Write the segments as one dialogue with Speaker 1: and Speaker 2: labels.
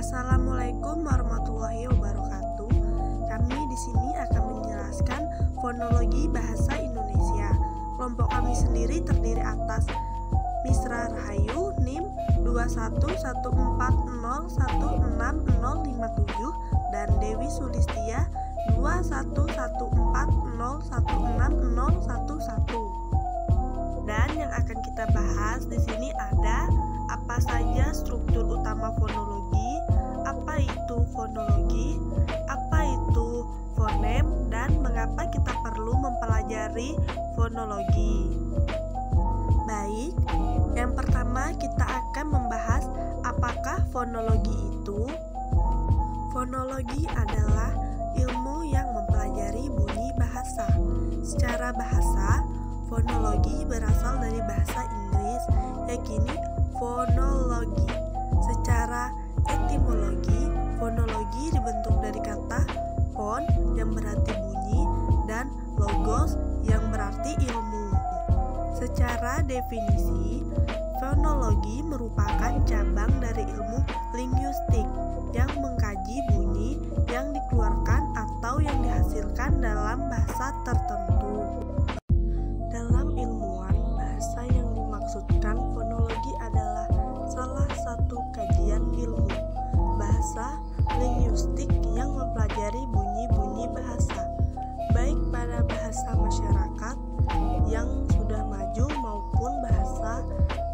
Speaker 1: Assalamualaikum warahmatullahi wabarakatuh. Kami di sini akan menjelaskan fonologi bahasa Indonesia. Kelompok kami sendiri terdiri atas Misra Rahayu NIM 21140160057 dan Dewi Sulistia 21140160011. Dan yang akan kita bahas di sini ada apa saja struktur utama fonologi, apa itu fonologi, apa itu fonem, dan mengapa kita perlu mempelajari fonologi. Baik, yang pertama kita akan membahas apakah fonologi itu. Fonologi adalah ilmu yang mempelajari bunyi bahasa. Secara bahasa, fonologi berasal dari bahasa Inggris, yakni fonologi. Secara etimologi, fonologi dibentuk dari kata fon yang berarti bunyi dan logos yang berarti ilmu. Secara definisi, fonologi merupakan cabang dari ilmu linguistik yang mengkaji bunyi yang dikeluarkan atau yang dihasilkan dalam bahasa tertentu. Dalam ilmuwan bahasa yang dimaksudkan, fonologi adalah salah satu kajian ilmu bahasa linguistik yang mempelajari bunyi-bunyi bahasa, baik pada bahasa masyarakat yang sudah maju maupun bahasa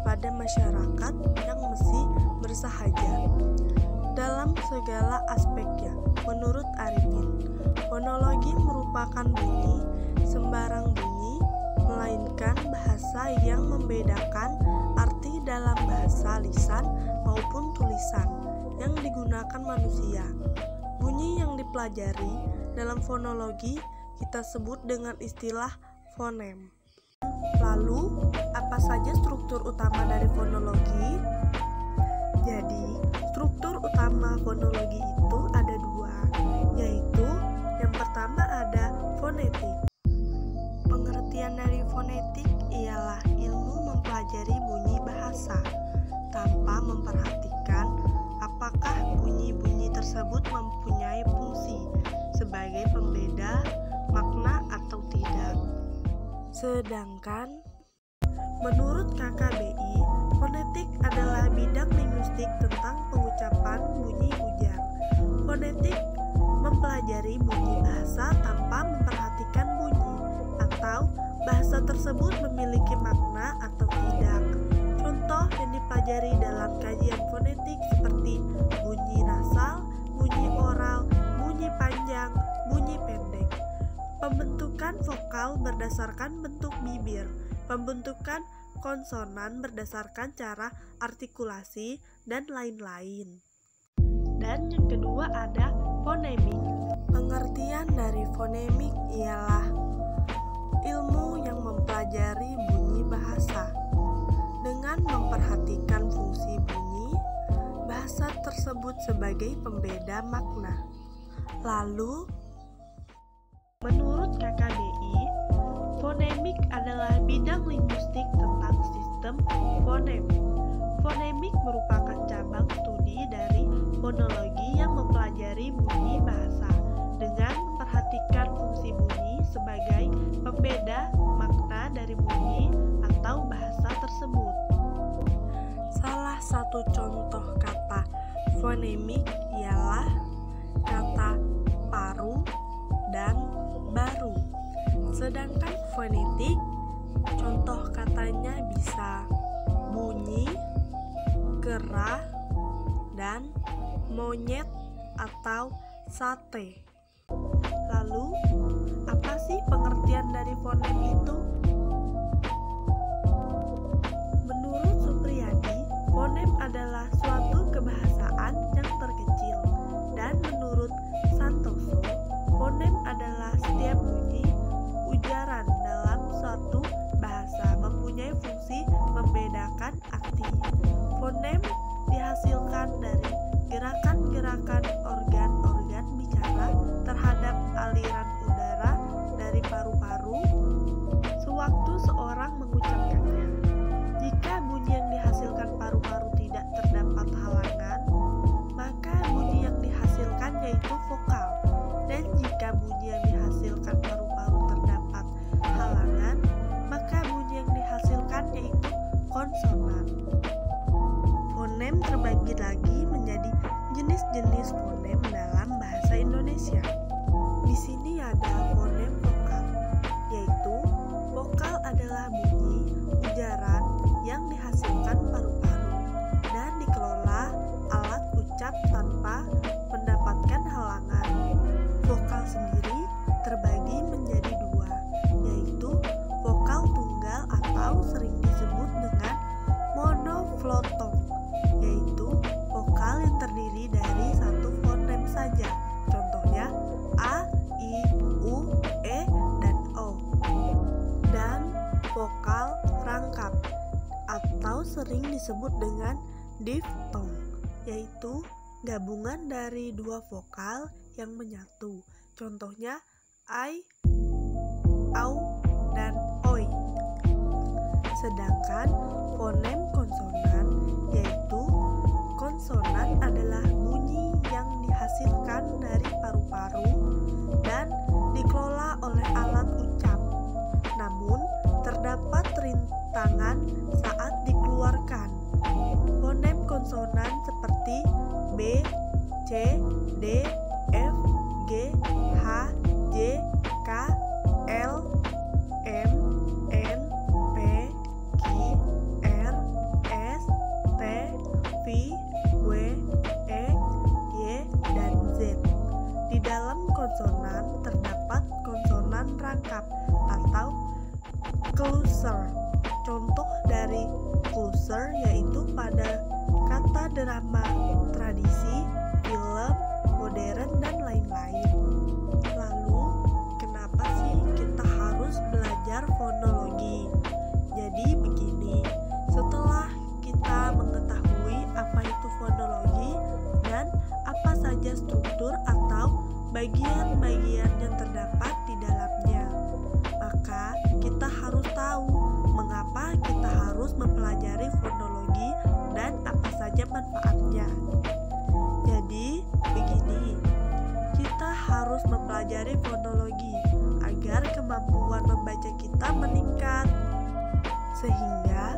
Speaker 1: pada masyarakat yang masih bersahaja. Dalam segala aspeknya, menurut Arifin, fonologi merupakan bunyi, sembarang bunyi, melainkan bahasa yang membedakan arti dalam bahasa lisan maupun tulisan yang digunakan manusia. Bunyi yang dipelajari dalam fonologi kita sebut dengan istilah fonem. Lalu, apa saja struktur utama dari fonologi? Jadi, struktur utama fonologi itu ada dua, yaitu yang pertama ada fonetik. Pengertian dari fonetik ialah ilmu mempelajari bunyi bahasa tanpa memperhatikan apakah bunyi-bunyi tersebut mempunyai fungsi sebagai pembeda makna atau tidak. Sedangkan menurut KKBI, fonetik adalah bidang linguistik tentang pengucapan bunyi ujar. Fonetik mempelajari bunyi bahasa tanpa memperhatikan bunyi atau bahasa tersebut memiliki makna atau tidak. Contoh yang dipelajari dalam kajian fonetik seperti bunyi nasal, bunyi oral, bunyi panjang, bunyi pendek. Pembentukan vokal berdasarkan bentuk bibir, pembentukan konsonan berdasarkan cara artikulasi, dan lain-lain. Dan yang kedua ada fonemik. Pengertian dari fonemik ialah ilmu yang mempelajari bunyi bahasa. Dengan memperhatikan fungsi bunyi, bahasa tersebut sebagai pembeda makna. Lalu, menurut KKBI, fonemik adalah bidang linguistik tentang sistem fonem. Fonemik merupakan cabang studi dari fonologi yang mempelajari bunyi bahasa dengan memperhatikan fungsi bunyi sebagai pembeda makna dari bunyi atau bahasa tersebut. Salah satu contoh kata fonemik ialah kata paru dan baru. Sedangkan fonetik, contoh katanya bisa bunyi, gerah, dan monyet atau sate. Lalu, apa sih pengertian dari fonem itu? Menurut Supriyadi, fonem adalah suatu kebahasaan yang terkecil. Dan menurut Santoso, fonem adalah setiap bunyi ujaran dalam suatu bahasa mempunyai fungsi membedakan arti. Fonem dihasilkan dari gerakan-gerakan organ-organ bicara terhadap aliran udara dari paru-paru sewaktu seorang mengucapkannya. Jika bunyi yang dihasilkan paru-paru tidak terdapat halangan, maka jenis fonem dalam bahasa Indonesia. Di sini ada fonem vokal, yaitu vokal adalah bunyi ujaran yang dihasilkan paru-paru dan dikelola alat ucap tanpa mendapatkan halangan. Vokal sendiri terbagi menjadi dua, yaitu vokal tunggal atau sering disebut dengan monofloton, yaitu vokal yang terdiri dari satu fonem saja. Contohnya A, I, U, E, dan O. Dan vokal rangkap atau sering disebut dengan diftong, yaitu gabungan dari dua vokal yang menyatu. Contohnya ai, au, dan oi. Sedangkan fonem konsonan, yaitu konsonan adalah bunyi yang dihasilkan dari paru-paru dan dikelola oleh alat ucap. Namun, terdapat rintangan saat dikeluarkan. Fonem konsonan seperti B, C, D, F, G, H, J, K, L, M, N, P, Q, R, S, T, V, W, E, Y, dan Z. Di dalam konsonan terdapat konsonan rangkap atau cluster. Contoh dari cluster yaitu pada kata drama, tradisi, film, modern, dan lain-lain. Lalu, kenapa sih kita harus belajar fonologi? Jadi begini, setelah kita mengetahui apa itu fonologi dan apa saja struktur atau bagian-bagian yang terdapat di dalamnya, maka kita harus tahu mengapa kita harus mempelajari fonologi dan apa saja manfaatnya. Jadi, begini, kita harus mempelajari fonologi agar kemampuan membaca kita meningkat, sehingga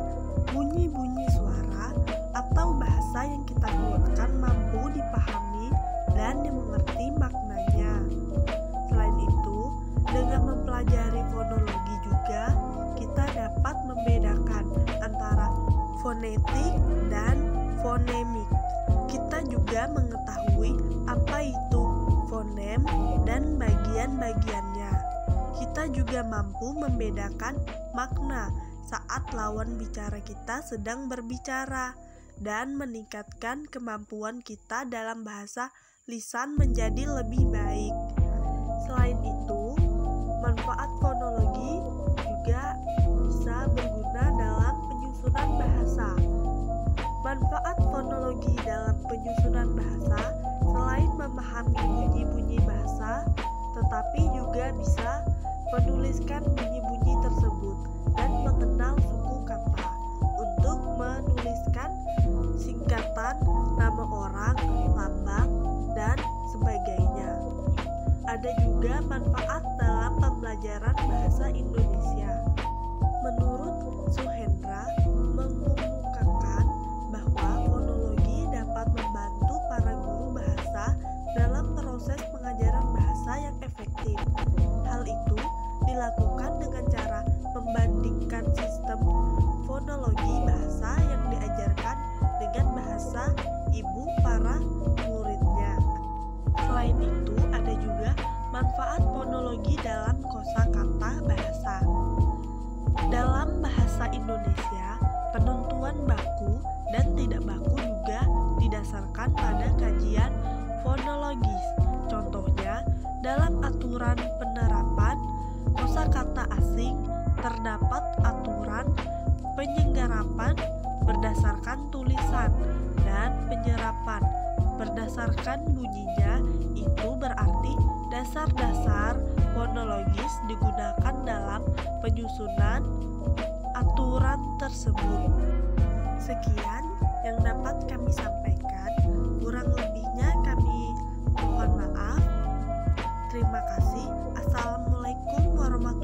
Speaker 1: bunyi-bunyi suara atau bahasa yang kita keluarkan mampu dipahami dan dimengerti maknanya. Selain itu, dengan mempelajari fonologi juga kita dapat membedakan antara fonetik dan fonemik. Kita juga mengetahui apa itu fonem dan bagian-bagiannya. Kita juga mampu membedakan makna saat lawan bicara kita sedang berbicara dan meningkatkan kemampuan kita dalam bahasa lisan menjadi lebih baik. Selain itu, manfaat fonologi juga bisa berguna dalam penyusunan bahasa. Manfaat fonologi dalam penyusunan bahasa selain memahami bunyi-bunyi bahasa, tetapi juga bisa menuliskan bunyi-bunyi tersebut dan mengenal suku kata untuk menuliskan singkatan nama orang, lambang, dan sebagainya. Ada juga manfaat dalam pembelajaran bahasa Indonesia. Menurut Suhendra, mengemukakan bahwa fonologi dapat membantu para guru bahasa dalam proses pengajaran bahasa yang efektif. Hal itu dilakukan dengan cara membandingkan sistem fonologi bahasa yang diajarkan dengan bahasa ibu para muridnya. Selain itu, ada juga manfaat fonologi dalam kosakata bahasa. Dalam bahasa Indonesia, penentuan baku dan tidak baku juga didasarkan pada kajian fonologis. Contohnya, dalam aturan penerapan kosakata asing terdapat aturan penyenggarapan berdasarkan tulisan dan penyerapan berdasarkan bunyinya. Itu berarti dasar-dasar fonologis digunakan dalam penyusunan aturan tersebut. Sekian yang dapat kami sampaikan, kurang lebihnya kami mohon maaf. Terima kasih. Assalamualaikum warahmatullahi wabarakatuh.